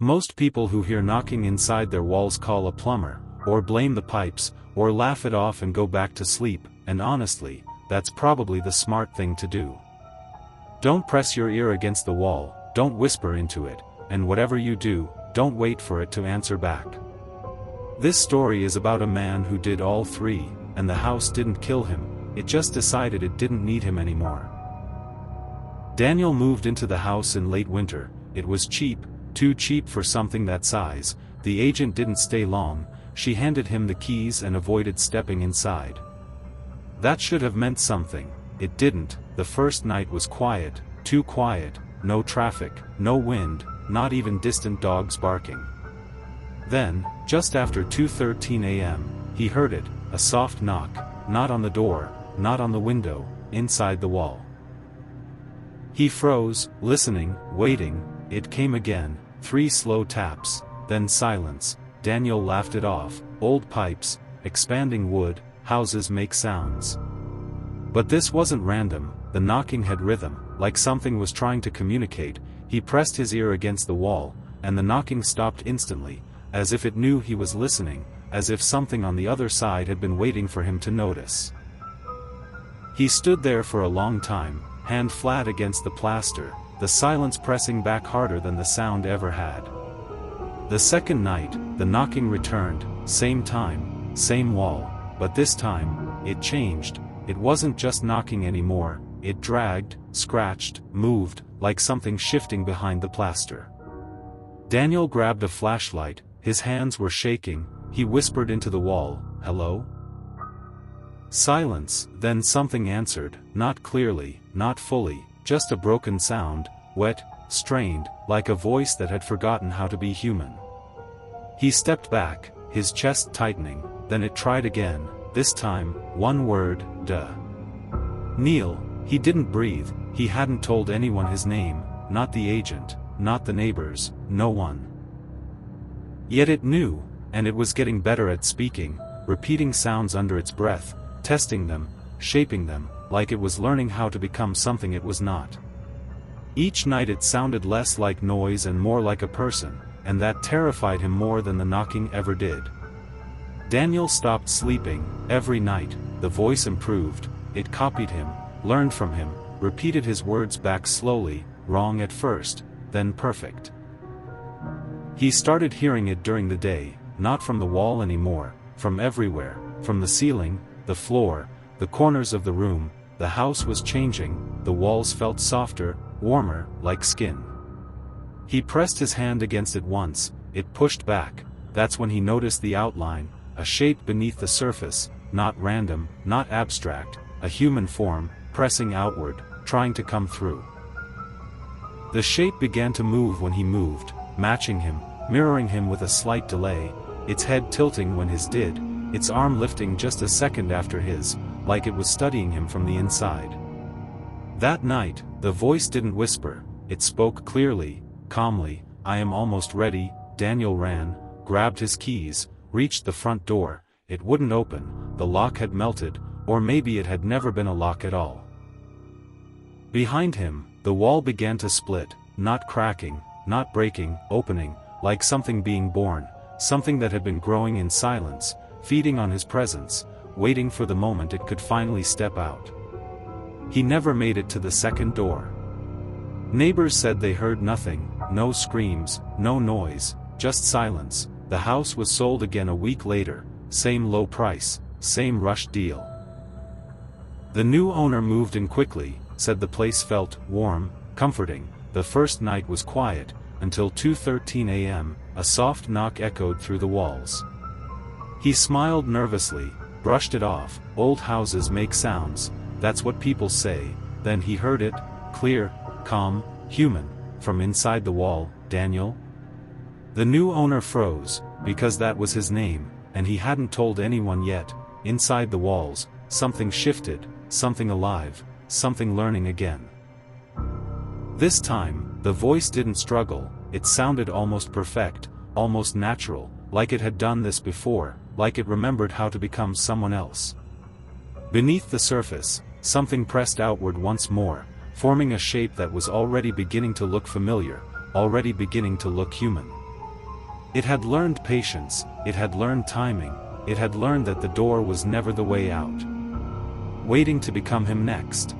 Most people who hear knocking inside their walls call a plumber, or blame the pipes, or laugh it off and go back to sleep, and honestly, that's probably the smart thing to do. Don't press your ear against the wall, don't whisper into it, and whatever you do, don't wait for it to answer back. This story is about a man who did all three, and the house didn't kill him, it just decided it didn't need him anymore. Daniel moved into the house in late winter. It was cheap, too cheap for something that size. The agent didn't stay long, she handed him the keys and avoided stepping inside. That should have meant something, it didn't. The first night was quiet, too quiet, no traffic, no wind, not even distant dogs barking. Then, just after 2:13 a.m., he heard it, a soft knock, not on the door, not on the window, inside the wall. He froze, listening, waiting. It came again, 3 slow taps, then silence. Daniel laughed it off. Old pipes, expanding wood, houses make sounds. But this wasn't random, the knocking had rhythm, like something was trying to communicate. He pressed his ear against the wall, and the knocking stopped instantly, as if it knew he was listening, as if something on the other side had been waiting for him to notice. He stood there for a long time, hand flat against the plaster, the silence pressing back harder than the sound ever had. The second night, the knocking returned, same time, same wall, but this time, it changed. It wasn't just knocking anymore, it dragged, scratched, moved, like something shifting behind the plaster. Daniel grabbed a flashlight, his hands were shaking. He whispered into the wall, "Hello?" Silence, then something answered, not clearly, not fully, just a broken sound, wet, strained, like a voice that had forgotten how to be human. He stepped back, his chest tightening, then it tried again, this time, one word, "Duh." Neil. He didn't breathe, he hadn't told anyone his name, not the agent, not the neighbors, no one. Yet it knew, and it was getting better at speaking, repeating sounds under its breath, testing them, shaping them, like it was learning how to become something it was not. Each night it sounded less like noise and more like a person, and that terrified him more than the knocking ever did. Daniel stopped sleeping. Every night, the voice improved, it copied him, learned from him, repeated his words back slowly, wrong at first, then perfect. He started hearing it during the day, not from the wall anymore, from everywhere, from the ceiling, the floor, the corners of the room. The house was changing, the walls felt softer, warmer, like skin. He pressed his hand against it once, it pushed back. That's when he noticed the outline, a shape beneath the surface, not random, not abstract, a human form, pressing outward, trying to come through. The shape began to move when he moved, matching him, mirroring him with a slight delay, its head tilting when his did, its arm lifting just a second after his, like it was studying him from the inside. That night, the voice didn't whisper, it spoke clearly, calmly. "I am almost ready." Daniel ran, grabbed his keys, reached the front door. It wouldn't open, the lock had melted, or maybe it had never been a lock at all. Behind him, the wall began to split, not cracking, not breaking, opening, like something being born, something that had been growing in silence, feeding on his presence, waiting for the moment it could finally step out. He never made it to the second door. Neighbors said they heard nothing, no screams, no noise, just silence. The house was sold again a week later, same low price, same rush deal. The new owner moved in quickly, said the place felt warm, comforting. The first night was quiet, until 2:13 a.m., a soft knock echoed through the walls. He smiled nervously, brushed it off. Old houses make sounds, that's what people say. Then he heard it, clear, calm, human, from inside the wall. "Daniel?" The new owner froze, because that was his name, and he hadn't told anyone yet. Inside the walls, something shifted, something alive, something learning again. This time, the voice didn't struggle, it sounded almost perfect, almost natural, like it had done this before, like it remembered how to become someone else. Beneath the surface, something pressed outward once more, forming a shape that was already beginning to look familiar, already beginning to look human. It had learned patience, it had learned timing, it had learned that the door was never the way out. Waiting to become him next.